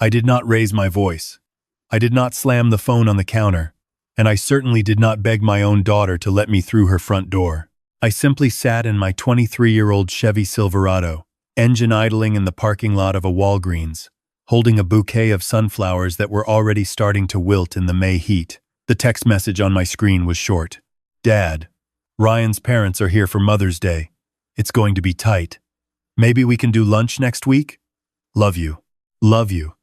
I did not raise my voice. I did not slam the phone on the counter, and I certainly did not beg my own daughter to let me through her front door. I simply sat in my 23-year-old Chevy Silverado, engine idling in the parking lot of a Walgreens, holding a bouquet of sunflowers that were already starting to wilt in the May heat. The text message on my screen was short. Dad, Ryan's parents are here for Mother's Day. It's going to be tight. Maybe we can do lunch next week? Love you. Love you.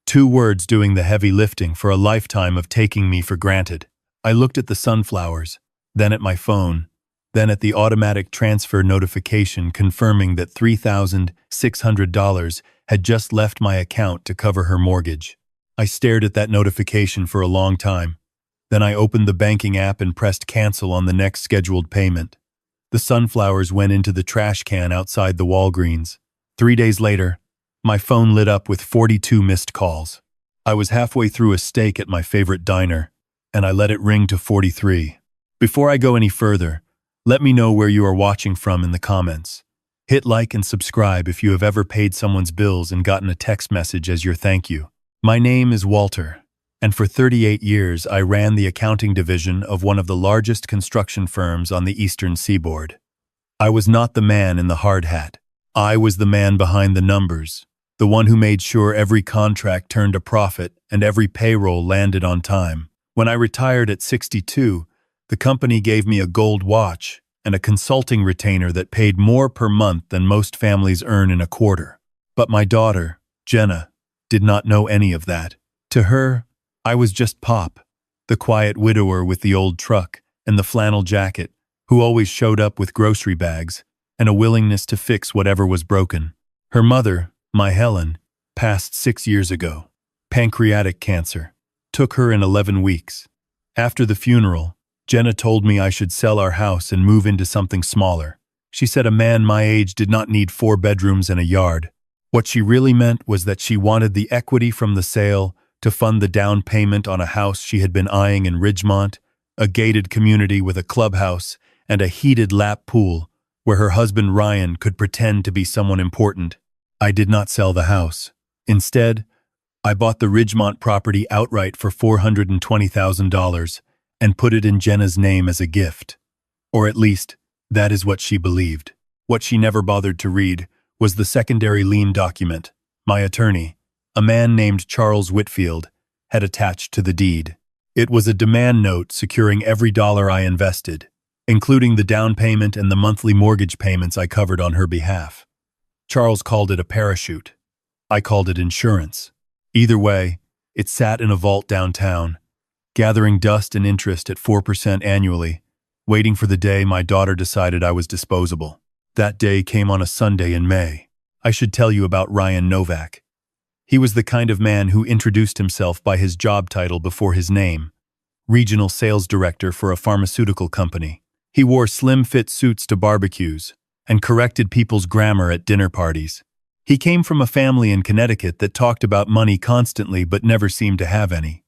2 words doing the heavy lifting for a lifetime of taking me for granted. I looked at the sunflowers, then at my phone, then at the automatic transfer notification confirming that $3,600 had just left my account to cover her mortgage. I stared at that notification for a long time. Then I opened the banking app and pressed cancel on the next scheduled payment. The sunflowers went into the trash can outside the Walgreens. 3 days later, my phone lit up with 42 missed calls. I was halfway through a steak at my favorite diner, and I let it ring to 43. Before I go any further, let me know where you are watching from in the comments. Hit like and subscribe if you have ever paid someone's bills and gotten a text message as your thank you. My name is Walter, and for 38 years I ran the accounting division of one of the largest construction firms on the Eastern Seaboard. I was not the man in the hard hat. I was the man behind the numbers, the one who made sure every contract turned a profit and every payroll landed on time. When I retired at 62, the company gave me a gold watch and a consulting retainer that paid more per month than most families earn in a quarter. But my daughter, Jenna, did not know any of that. To her, I was just Pop, the quiet widower with the old truck and the flannel jacket, who always showed up with grocery bags and a willingness to fix whatever was broken. Her mother, my Helen, passed 6 years ago. Pancreatic cancer took her in 11 weeks. After the funeral, Jenna told me I should sell our house and move into something smaller. She said a man my age did not need 4 bedrooms and a yard. What she really meant was that she wanted the equity from the sale to fund the down payment on a house she had been eyeing in Ridgemont, a gated community with a clubhouse and a heated lap pool where her husband Ryan could pretend to be someone important. I did not sell the house. Instead, I bought the Ridgemont property outright for $420,000 and put it in Jenna's name as a gift. Or at least, that is what she believed. What she never bothered to read was the secondary lien document my attorney, a man named Charles Whitfield, had attached to the deed. It was a demand note securing every dollar I invested, including the down payment and the monthly mortgage payments I covered on her behalf. Charles called it a parachute. I called it insurance. Either way, it sat in a vault downtown, gathering dust and interest at 4% annually, waiting for the day my daughter decided I was disposable. That day came on a Sunday in May. I should tell you about Ryan Novak. He was the kind of man who introduced himself by his job title before his name, regional sales director for a pharmaceutical company. He wore slim-fit suits to barbecues and corrected people's grammar at dinner parties. He came from a family in Connecticut that talked about money constantly but never seemed to have any.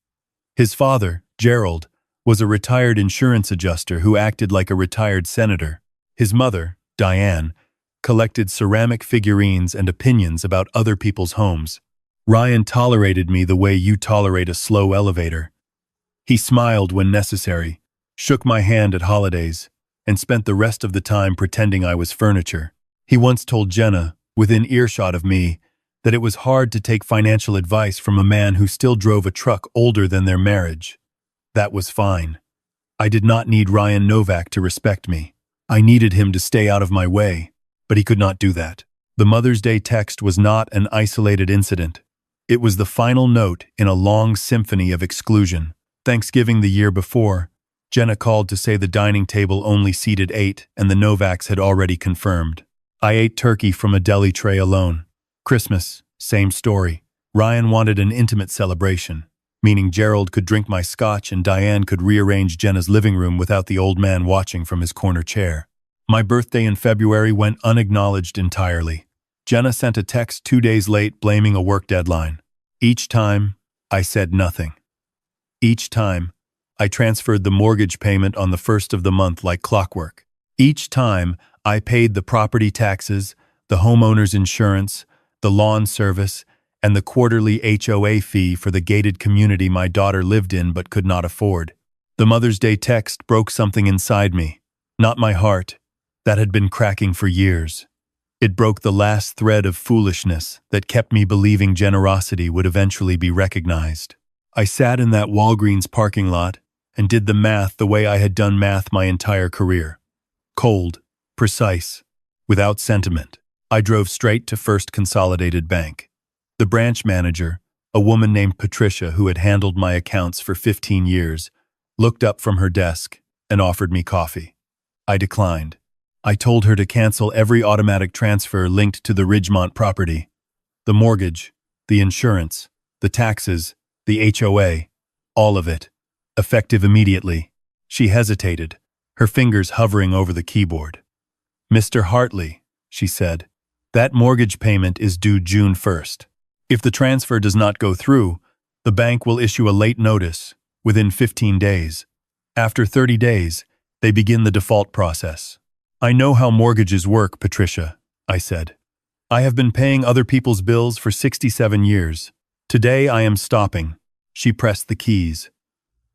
His father, Gerald, was a retired insurance adjuster who acted like a retired senator. His mother, Diane, collected ceramic figurines and opinions about other people's homes. Ryan tolerated me the way you tolerate a slow elevator. He smiled when necessary, shook my hand at holidays, and spent the rest of the time pretending I was furniture. He once told Jenna, within earshot of me, that it was hard to take financial advice from a man who still drove a truck older than their marriage. That was fine. I did not need Ryan Novak to respect me. I needed him to stay out of my way, but he could not do that. The Mother's Day text was not an isolated incident. It was the final note in a long symphony of exclusion. Thanksgiving the year before, Jenna called to say the dining table only seated 8 and the Novaks had already confirmed. I ate turkey from a deli tray alone. Christmas, same story. Ryan wanted an intimate celebration, meaning Gerald could drink my scotch and Diane could rearrange Jenna's living room without the old man watching from his corner chair. My birthday in February went unacknowledged entirely. Jenna sent a text 2 days late blaming a work deadline. Each time, I said nothing. Each time, I transferred the mortgage payment on the first of the month like clockwork. Each time, I paid the property taxes, the homeowner's insurance, the lawn service, and the quarterly HOA fee for the gated community my daughter lived in but could not afford. The Mother's Day text broke something inside me, not my heart, that had been cracking for years. It broke the last thread of foolishness that kept me believing generosity would eventually be recognized. I sat in that Walgreens parking lot and did the math the way I had done math my entire career. Cold, precise, without sentiment. I drove straight to First Consolidated Bank. The branch manager, a woman named Patricia who had handled my accounts for 15 years, looked up from her desk and offered me coffee. I declined. I told her to cancel every automatic transfer linked to the Ridgemont property. The mortgage, the insurance, the taxes, the HOA, all of it, effective immediately. She hesitated, her fingers hovering over the keyboard. "Mr. Hartley," she said, "that mortgage payment is due June 1st. If the transfer does not go through, the bank will issue a late notice within 15 days. After 30 days, they begin the default process." "I know how mortgages work, Patricia," I said. "I have been paying other people's bills for 67 years. Today I am stopping." She pressed the keys.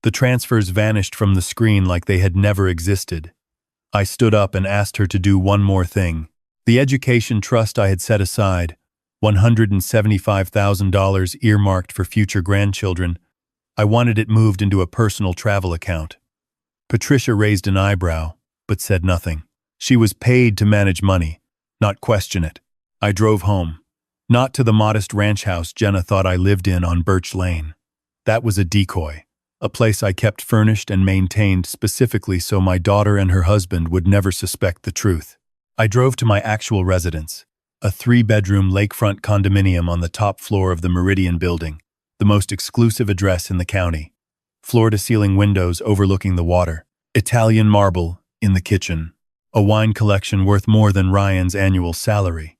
The transfers vanished from the screen like they had never existed. I stood up and asked her to do one more thing. The education trust I had set aside, $175,000 earmarked for future grandchildren, I wanted it moved into a personal travel account. Patricia raised an eyebrow, but said nothing. She was paid to manage money, not question it. I drove home. Not to the modest ranch house Jenna thought I lived in on Birch Lane. That was a decoy, a place I kept furnished and maintained specifically so my daughter and her husband would never suspect the truth. I drove to my actual residence, a 3-bedroom lakefront condominium on the top floor of the Meridian building, the most exclusive address in the county. Floor-to-ceiling windows overlooking the water, Italian marble in the kitchen, a wine collection worth more than Ryan's annual salary.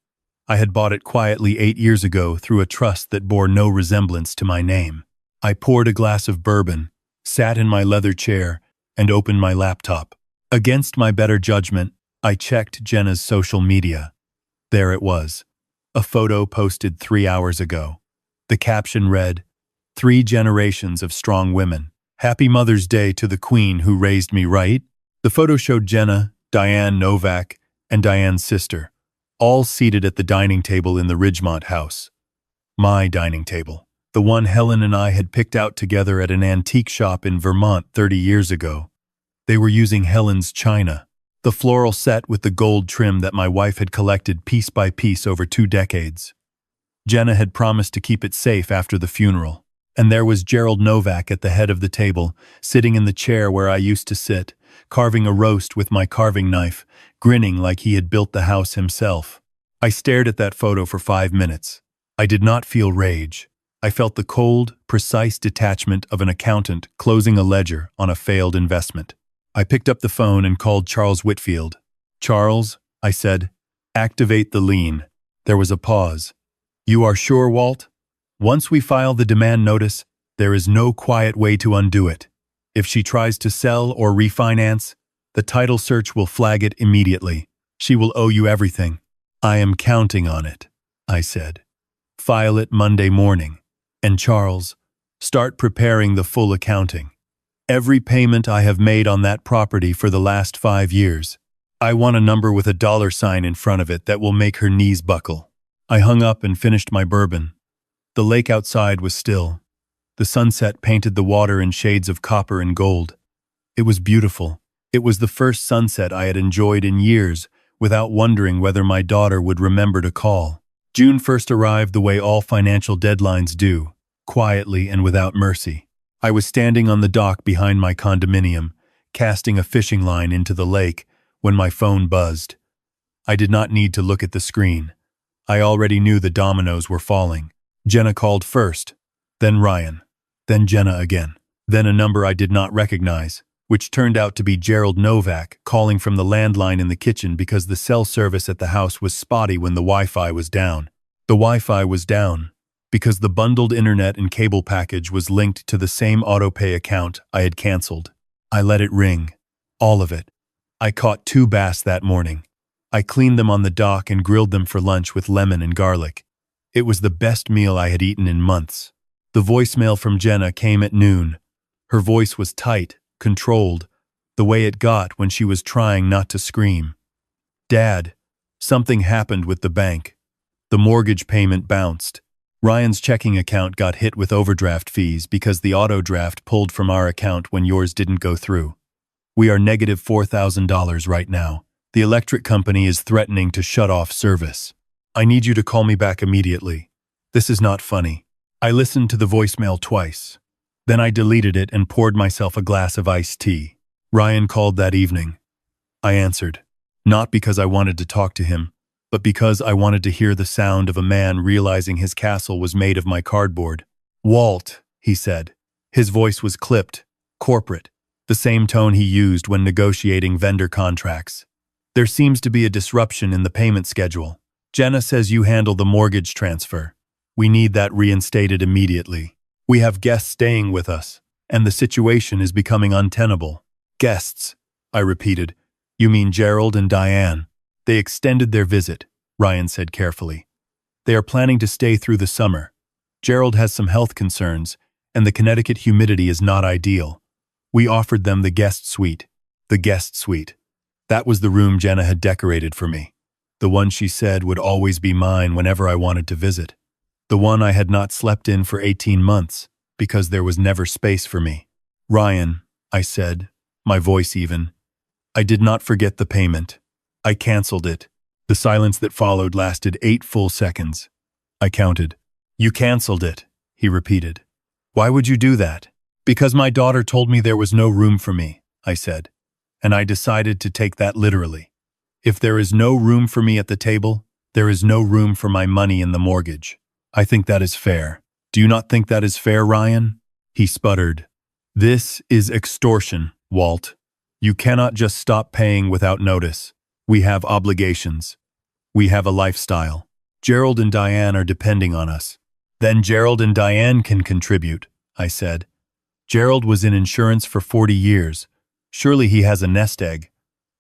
I had bought it quietly 8 years ago through a trust that bore no resemblance to my name. I poured a glass of bourbon, sat in my leather chair, and opened my laptop. Against my better judgment, I checked Jenna's social media. There it was, a photo posted 3 hours ago. The caption read, "3 generations of strong women. Happy Mother's Day to the Queen who raised me right." The photo showed Jenna, Diane Novak, and Diane's sister, all seated at the dining table in the Ridgemont house. My dining table, the one Helen and I had picked out together at an antique shop in Vermont 30 years ago. They were using Helen's china, the floral set with the gold trim that my wife had collected piece by piece over 2 decades. Jenna had promised to keep it safe after the funeral, and there was Gerald Novak at the head of the table, sitting in the chair where I used to sit, carving a roast with my carving knife, grinning like he had built the house himself. I stared at that photo for 5 minutes. I did not feel rage. I felt the cold, precise detachment of an accountant closing a ledger on a failed investment. I picked up the phone and called Charles Whitfield. "Charles," I said, "activate the lien." There was a pause. "You are sure, Walt? Once we file the demand notice, there is no quiet way to undo it. If she tries to sell or refinance, the title search will flag it immediately. She will owe you everything." "I am counting on it," I said. "File it Monday morning. And Charles, start preparing the full accounting. Every payment I have made on that property for the last 5 years. I want a number with a $sign in front of it that will make her knees buckle." I hung up and finished my bourbon. The lake outside was still. The sunset painted the water in shades of copper and gold. It was beautiful. It was the first sunset I had enjoyed in years without wondering whether my daughter would remember to call. June 1st arrived the way all financial deadlines do, quietly and without mercy. I was standing on the dock behind my condominium, casting a fishing line into the lake, when my phone buzzed. I did not need to look at the screen. I already knew the dominoes were falling. Jenna called first, then Ryan, then Jenna again, then a number I did not recognize, which turned out to be Gerald Novak calling from the landline in the kitchen because the cell service at the house was spotty when the Wi-Fi was down. The Wi-Fi was down because the bundled internet and cable package was linked to the same autopay account I had canceled. I let it ring, all of it. I caught 2 bass that morning. I cleaned them on the dock and grilled them for lunch with lemon and garlic. It was the best meal I had eaten in months. The voicemail from Jenna came at noon. Her voice was tight, controlled, the way it got when she was trying not to scream. "Dad, something happened with the bank. The mortgage payment bounced. Ryan's checking account got hit with overdraft fees because the auto draft pulled from our account when yours didn't go through. We are negative $4,000 right now. The electric company is threatening to shut off service. I need you to call me back immediately. This is not funny." I listened to the voicemail twice. Then I deleted it and poured myself a glass of iced tea. Ryan called that evening. I answered, not because I wanted to talk to him, but because I wanted to hear the sound of a man realizing his castle was made of my cardboard. "Walt," he said. His voice was clipped, corporate, the same tone he used when negotiating vendor contracts. "There seems to be a disruption in the payment schedule. Jenna says you handle the mortgage transfer. We need that reinstated immediately. We have guests staying with us, and the situation is becoming untenable." "Guests," I repeated. "You mean Gerald and Diane?" "They extended their visit," Ryan said carefully. "They are planning to stay through the summer. Gerald has some health concerns, and the Connecticut humidity is not ideal. We offered them the guest suite." The guest suite. That was the room Jenna had decorated for me. The one she said would always be mine whenever I wanted to visit. The one I had not slept in for 18 months, because there was never space for me. "Ryan," I said, my voice even. "I did not forget the payment. I canceled it." The silence that followed lasted 8 full seconds. I counted. "You canceled it," he repeated. "Why would you do that?" "Because my daughter told me there was no room for me," I said, and I decided to take that literally. If there is no room for me at the table, there is no room for my money in the mortgage. I think that is fair. Do you not think that is fair, Ryan? He sputtered. "This is extortion, Walt. You cannot just stop paying without notice. We have obligations. We have a lifestyle. Gerald and Diane are depending on us." "Then Gerald and Diane can contribute," I said. "Gerald was in insurance for 40 years. Surely he has a nest egg.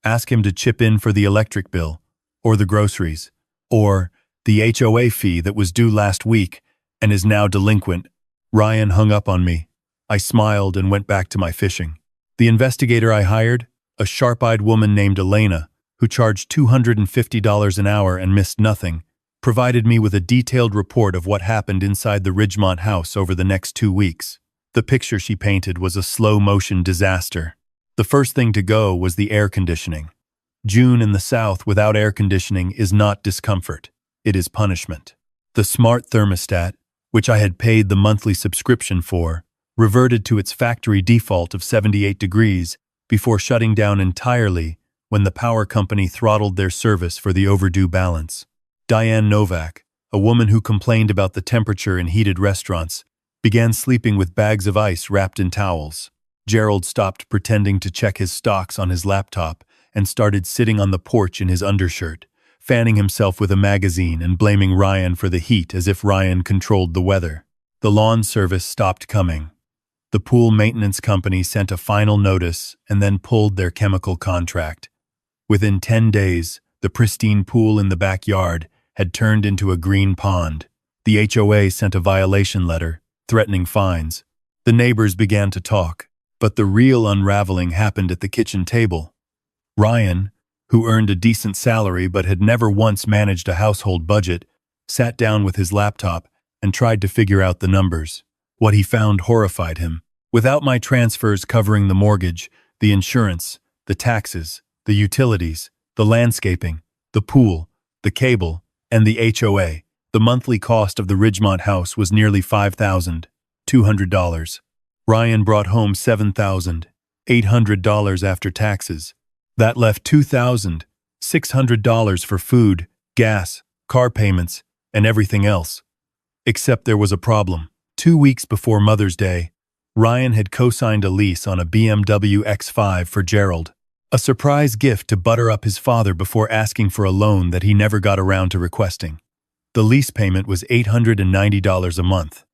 Ask him to chip in for the electric bill, or the groceries, or the HOA fee that was due last week and is now delinquent." Ryan hung up on me. I smiled and went back to my fishing. The investigator I hired, a sharp-eyed woman named Elena, who charged $250 an hour and missed nothing, provided me with a detailed report of what happened inside the Ridgemont house over the next 2 weeks. The picture she painted was a slow-motion disaster. The first thing to go was the air conditioning. June in the South without air conditioning is not discomfort. It is punishment. The smart thermostat, which I had paid the monthly subscription for, reverted to its factory default of 78 degrees before shutting down entirely when the power company throttled their service for the overdue balance. Diane Novak, a woman who complained about the temperature in heated restaurants, began sleeping with bags of ice wrapped in towels. Gerald stopped pretending to check his stocks on his laptop and started sitting on the porch in his undershirt, fanning himself with a magazine and blaming Ryan for the heat as if Ryan controlled the weather. The lawn service stopped coming. The pool maintenance company sent a final notice and then pulled their chemical contract. Within 10 days, the pristine pool in the backyard had turned into a green pond. The HOA sent a violation letter, threatening fines. The neighbors began to talk, but the real unraveling happened at the kitchen table. Ryan, who earned a decent salary but had never once managed a household budget, sat down with his laptop and tried to figure out the numbers. What he found horrified him. Without my transfers covering the mortgage, the insurance, the taxes, the utilities, the landscaping, the pool, the cable, and the HOA, the monthly cost of the Ridgemont house was nearly $5,200. Ryan brought home $7,800 after taxes. That left $2,600 for food, gas, car payments, and everything else. Except there was a problem. 2 weeks before Mother's Day, Ryan had co-signed a lease on a BMW X5 for Gerald, a surprise gift to butter up his father before asking for a loan that he never got around to requesting. The lease payment was $890 a month.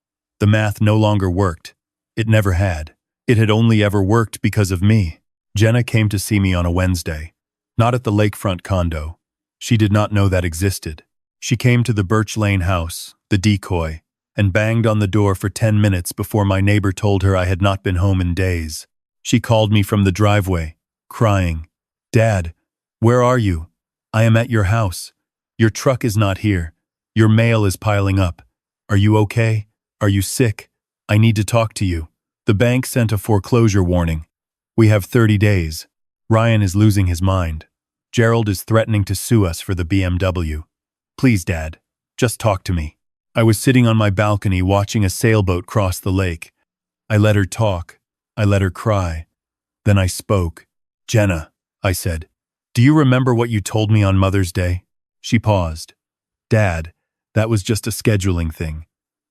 The math no longer worked. It never had. It had only ever worked because of me. Jenna came to see me on a Wednesday. Not at the lakefront condo. She did not know that existed. She came to the Birch Lane house, the decoy, and banged on the door for 10 minutes before my neighbor told her I had not been home in days. She called me from the driveway, crying, "Dad, where are you? I am at your house. Your truck is not here. Your mail is piling up. Are you okay? Are you sick? I need to talk to you. The bank sent a foreclosure warning. We have 30 days. Ryan is losing his mind. Gerald is threatening to sue us for the BMW. Please, Dad, just talk to me." I was sitting on my balcony watching a sailboat cross the lake. I let her talk. I let her cry. Then I spoke. "Jenna," I said, "do you remember what you told me on Mother's Day?" She paused. "Dad, that was just a scheduling thing.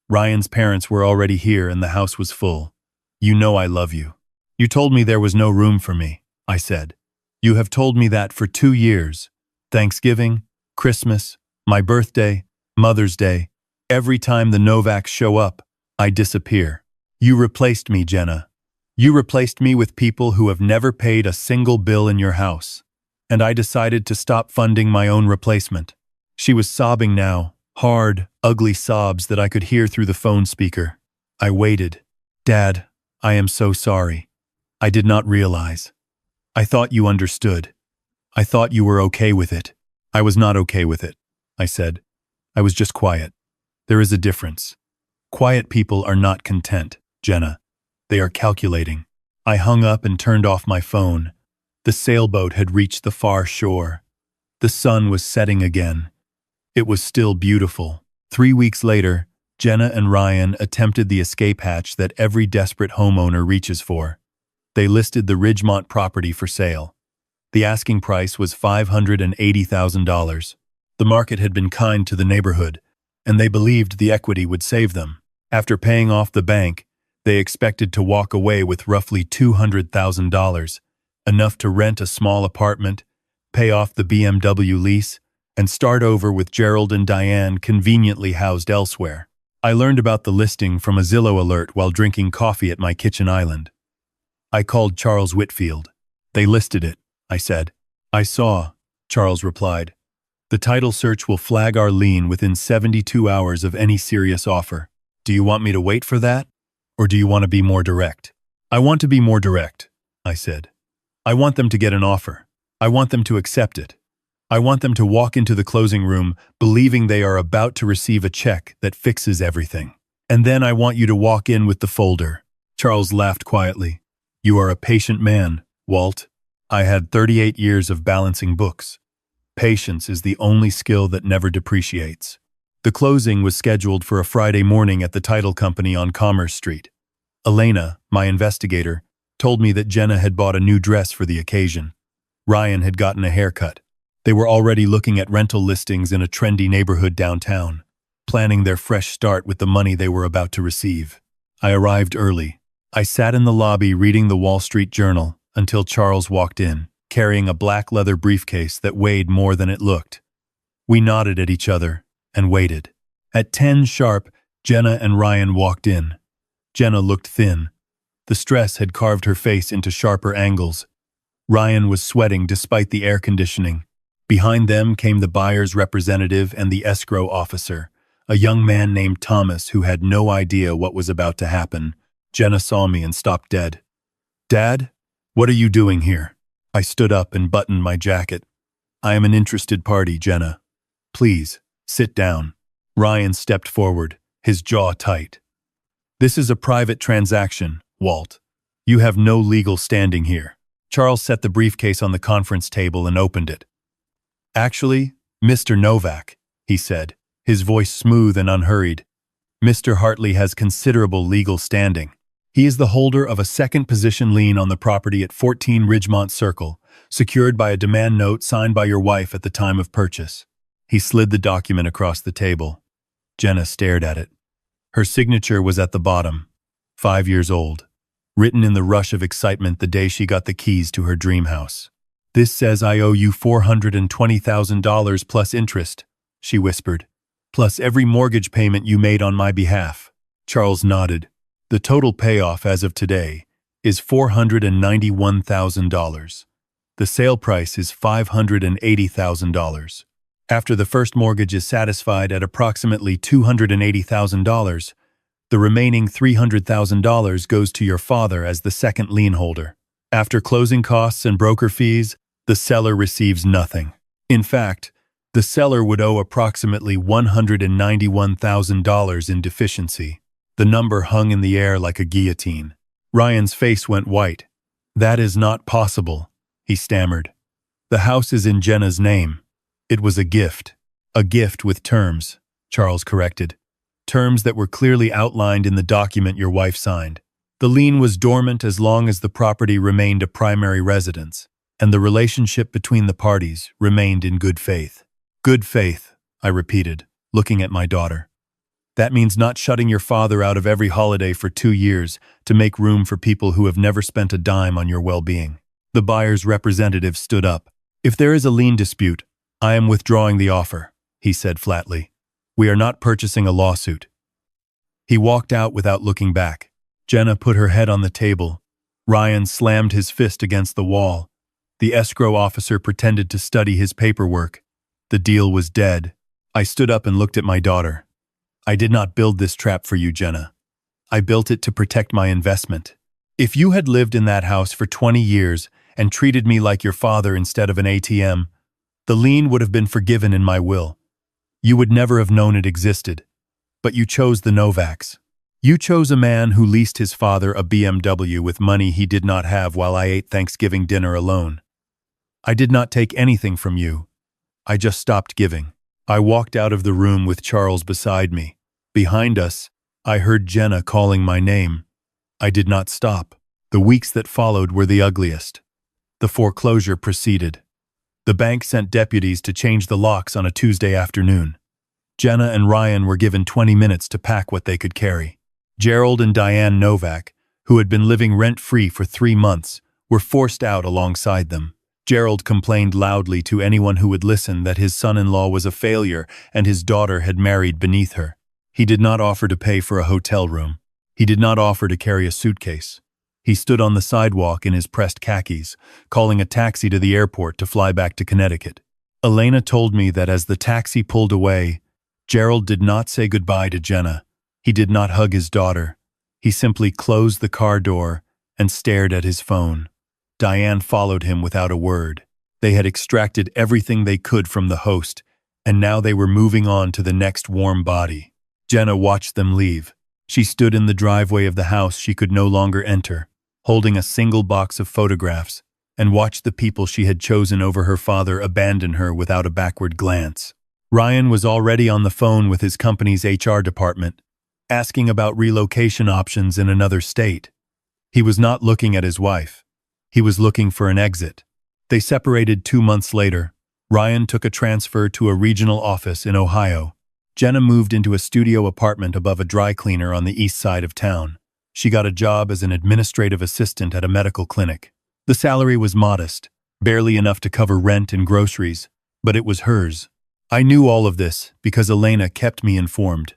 Ryan's parents were already here and the house was full. You know I love you." "You told me there was no room for me," I said. "You have told me that for 2 years. Thanksgiving, Christmas, my birthday, Mother's Day. Every time the Novaks show up, I disappear. You replaced me, Jenna. You replaced me with people who have never paid a single bill in your house. And I decided to stop funding my own replacement." She was sobbing now, hard, ugly sobs that I could hear through the phone speaker. I waited. "Dad, I am so sorry. I did not realize. I thought you understood. I thought you were okay with it." "I was not okay with it," I said. "I was just quiet. There is a difference. Quiet people are not content, Jenna. They are calculating." I hung up and turned off my phone. The sailboat had reached the far shore. The sun was setting again. It was still beautiful. 3 weeks later, Jenna and Ryan attempted the escape hatch that every desperate homeowner reaches for. They listed the Ridgemont property for sale. The asking price was $580,000. The market had been kind to the neighborhood, and they believed the equity would save them. After paying off the bank, they expected to walk away with roughly $200,000, enough to rent a small apartment, pay off the BMW lease, and start over with Gerald and Diane conveniently housed elsewhere. I learned about the listing from a Zillow alert while drinking coffee at my kitchen island. I called Charles Whitfield. "They listed it," I said. "I saw," Charles replied. "The title search will flag our lien within 72 hours of any serious offer. Do you want me to wait for that? Or do you want to be more direct?" "I want to be more direct," I said. "I want them to get an offer. I want them to accept it. I want them to walk into the closing room believing they are about to receive a check that fixes everything. And then I want you to walk in with the folder." Charles laughed quietly. "You are a patient man, Walt. I had 38 years of balancing books. Patience is the only skill that never depreciates." The closing was scheduled for a Friday morning at the title company on Commerce Street. Elena, my investigator, told me that Jenna had bought a new dress for the occasion. Ryan had gotten a haircut. They were already looking at rental listings in a trendy neighborhood downtown, planning their fresh start with the money they were about to receive. I arrived early. I sat in the lobby reading the Wall Street Journal until Charles walked in, carrying a black leather briefcase that weighed more than it looked. We nodded at each other and waited. At 10 sharp, Jenna and Ryan walked in. Jenna looked thin. The stress had carved her face into sharper angles. Ryan was sweating despite the air conditioning. Behind them came the buyer's representative and the escrow officer, a young man named Thomas who had no idea what was about to happen. Jenna saw me and stopped dead. "Dad, what are you doing here?" I stood up and buttoned my jacket. "I am an interested party, Jenna. Please, sit down." Ryan stepped forward, his jaw tight. "This is a private transaction, Walt. You have no legal standing here." Charles set the briefcase on the conference table and opened it. "Actually, Mr. Novak," he said, his voice smooth and unhurried, "Mr. Hartley has considerable legal standing. He is the holder of a second position lien on the property at 14 Ridgemont Circle, secured by a demand note signed by your wife at the time of purchase." He slid the document across the table. Jenna stared at it. Her signature was at the bottom, 5 years old, written in the rush of excitement the day she got the keys to her dream house. "This says I owe you $420,000 plus interest," she whispered, "plus every mortgage payment you made on my behalf." Charles nodded. "The total payoff as of today is $491,000. The sale price is $580,000. After the first mortgage is satisfied at approximately $280,000, the remaining $300,000 goes to your father as the second lien holder. After closing costs and broker fees, the seller receives nothing. In fact, the seller would owe approximately $191,000 in deficiency. The number hung in the air like a guillotine. Ryan's face went white. "That is not possible," he stammered. "The house is in Jenna's name. It was a gift." "A gift with terms," Charles corrected. "Terms that were clearly outlined in the document your wife signed. The lien was dormant as long as the property remained a primary residence, and the relationship between the parties remained in good faith." "Good faith," I repeated, looking at my daughter. "That means not shutting your father out of every holiday for 2 years to make room for people who have never spent a dime on your well-being." The buyer's representative stood up. "If there is a lien dispute, I am withdrawing the offer," he said flatly. "We are not purchasing a lawsuit." He walked out without looking back. Jenna put her head on the table. Ryan slammed his fist against the wall. The escrow officer pretended to study his paperwork. The deal was dead. I stood up and looked at my daughter. "I did not build this trap for you, Jenna. I built it to protect my investment. If you had lived in that house for 20 years and treated me like your father instead of an ATM, the lien would have been forgiven in my will. You would never have known it existed. But you chose the Novaks. You chose a man who leased his father a BMW with money he did not have while I ate Thanksgiving dinner alone. I did not take anything from you. I just stopped giving." I walked out of the room with Charles beside me. Behind us, I heard Jenna calling my name. I did not stop. The weeks that followed were the ugliest. The foreclosure proceeded. The bank sent deputies to change the locks on a Tuesday afternoon. Jenna and Ryan were given 20 minutes to pack what they could carry. Gerald and Diane Novak, who had been living rent-free for 3 months, were forced out alongside them. Gerald complained loudly to anyone who would listen that his son-in-law was a failure and his daughter had married beneath her. He did not offer to pay for a hotel room. He did not offer to carry a suitcase. He stood on the sidewalk in his pressed khakis, calling a taxi to the airport to fly back to Connecticut. Elena told me that as the taxi pulled away, Gerald did not say goodbye to Jenna. He did not hug his daughter. He simply closed the car door and stared at his phone. Diane followed him without a word. They had extracted everything they could from the host, and now they were moving on to the next warm body. Jenna watched them leave. She stood in the driveway of the house she could no longer enter, holding a single box of photographs, and watched the people she had chosen over her father abandon her without a backward glance. Ryan was already on the phone with his company's HR department, asking about relocation options in another state. He was not looking at his wife. He was looking for an exit. They separated 2 months later. Ryan took a transfer to a regional office in Ohio. Jenna moved into a studio apartment above a dry cleaner on the east side of town. She got a job as an administrative assistant at a medical clinic. The salary was modest, barely enough to cover rent and groceries, but it was hers. I knew all of this because Elena kept me informed.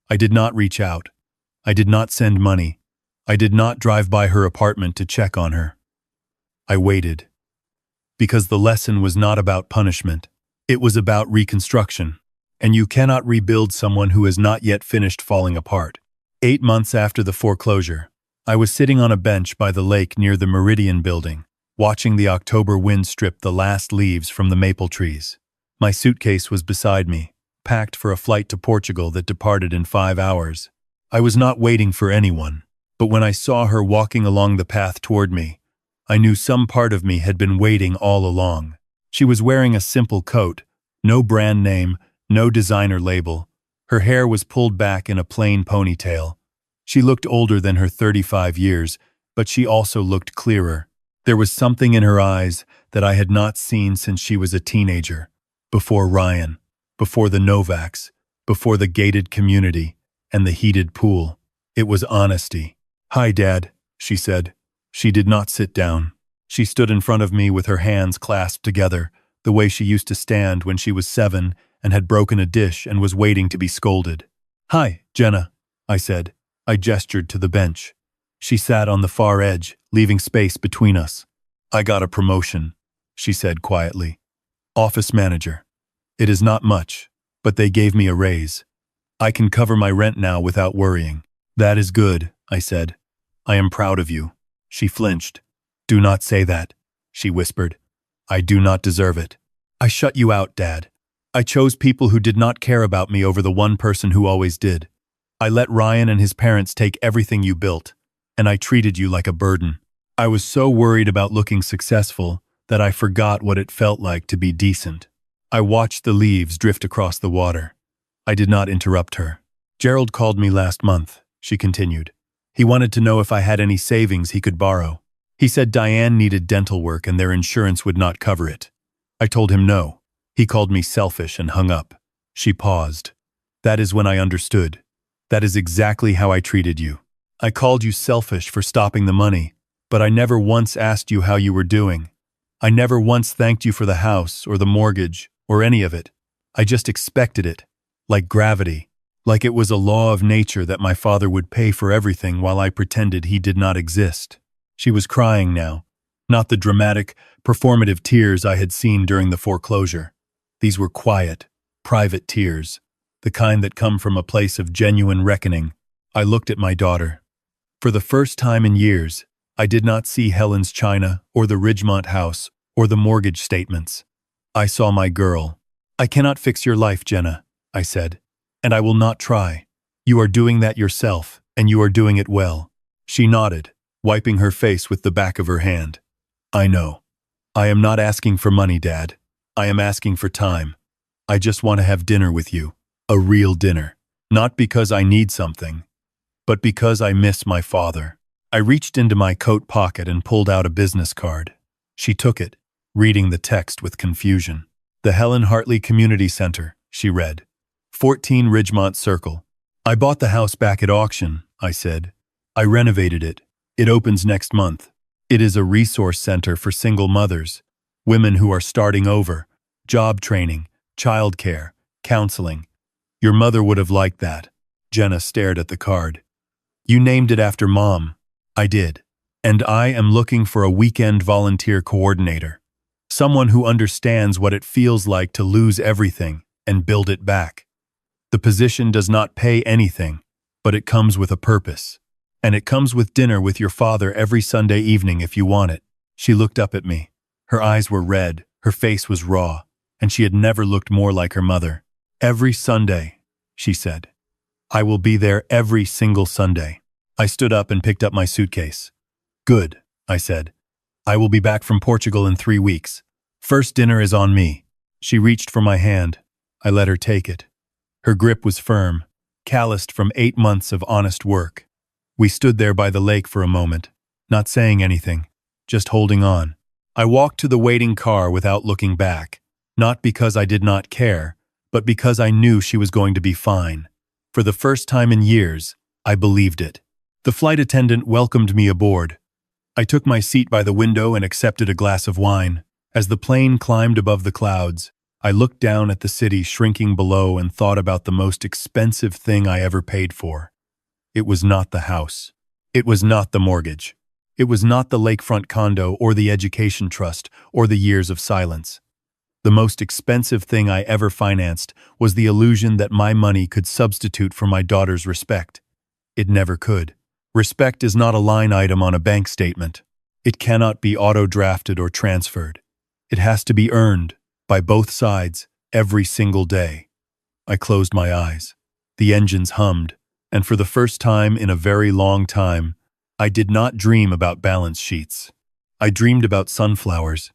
I did not reach out. I did not send money. I did not drive by her apartment to check on her. I waited. Because the lesson was not about punishment. It was about reconstruction. And you cannot rebuild someone who has not yet finished falling apart. 8 months after the foreclosure, I was sitting on a bench by the lake near the Meridian building, watching the October wind strip the last leaves from the maple trees. My suitcase was beside me, packed for a flight to Portugal that departed in 5 hours. I was not waiting for anyone, but when I saw her walking along the path toward me, I knew some part of me had been waiting all along. She was wearing a simple coat, no brand name, no designer label. Her hair was pulled back in a plain ponytail. She looked older than her 35 years, but she also looked clearer. There was something in her eyes that I had not seen since she was a teenager. Before Ryan, before the Novaks, before the gated community, and the heated pool. It was honesty. "Hi, Dad," she said. She did not sit down. She stood in front of me with her hands clasped together, the way she used to stand when she was 7 and had broken a dish and was waiting to be scolded. "Hi, Jenna," I said. I gestured to the bench. She sat on the far edge, leaving space between us. "I got a promotion," she said quietly. "Office manager. It is not much, but they gave me a raise. I can cover my rent now without worrying. That is good, I said. I am proud of you. She flinched. Do not say that, she whispered. I do not deserve it. I shut you out, Dad. I chose people who did not care about me over the one person who always did. I let Ryan and his parents take everything you built, and I treated you like a burden. I was so worried about looking successful that I forgot what it felt like to be decent. I watched the leaves drift across the water. I did not interrupt her. Gerald called me last month, she continued. He wanted to know if I had any savings he could borrow. He said Diane needed dental work and their insurance would not cover it. I told him no. He called me selfish and hung up. She paused. That is when I understood. That is exactly how I treated you. I called you selfish for stopping the money, but I never once asked you how you were doing. I never once thanked you for the house or the mortgage or any of it. I just expected it, like gravity, like it was a law of nature that my father would pay for everything while I pretended he did not exist. She was crying now, not the dramatic, performative tears I had seen during the foreclosure. These were quiet, private tears, the kind that come from a place of genuine reckoning. I looked at my daughter. For the first time in years, I did not see Helen's china or the Ridgemont house or the mortgage statements. I saw my girl. I cannot fix your life, Jenna, I said, and I will not try. You are doing that yourself, and you are doing it well. She nodded, wiping her face with the back of her hand. I know. I am not asking for money, Dad. I am asking for time. I just want to have dinner with you. A real dinner. Not because I need something, but because I miss my father. I reached into my coat pocket and pulled out a business card. She took it, reading the text with confusion. The Helen Hartley Community Center, she read. 14 Ridgemont Circle. I bought the house back at auction, I said. I renovated it. It opens next month. It is a resource center for single mothers, women who are starting over, job training, childcare, counseling. Your mother would have liked that. Jenna stared at the card. You named it after Mom. I did. And I am looking for a weekend volunteer coordinator. Someone who understands what it feels like to lose everything and build it back. The position does not pay anything, but it comes with a purpose. And it comes with dinner with your father every Sunday evening if you want it. She looked up at me. Her eyes were red, her face was raw, and she had never looked more like her mother. Every Sunday, she said. I will be there every single Sunday. I stood up and picked up my suitcase. Good, I said. I will be back from Portugal in 3 weeks. First dinner is on me. She reached for my hand. I let her take it. Her grip was firm, calloused from 8 months of honest work. We stood there by the lake for a moment, not saying anything, just holding on. I walked to the waiting car without looking back, not because I did not care, but because I knew she was going to be fine. For the first time in years, I believed it. The flight attendant welcomed me aboard. I took my seat by the window and accepted a glass of wine. As the plane climbed above the clouds, I looked down at the city shrinking below and thought about the most expensive thing I ever paid for. It was not the house. It was not the mortgage. It was not the lakefront condo or the education trust or the years of silence. The most expensive thing I ever financed was the illusion that my money could substitute for my daughter's respect. It never could. Respect is not a line item on a bank statement. It cannot be auto-drafted or transferred. It has to be earned by both sides every single day. I closed my eyes. The engines hummed. And for the first time in a very long time, I did not dream about balance sheets. I dreamed about sunflowers,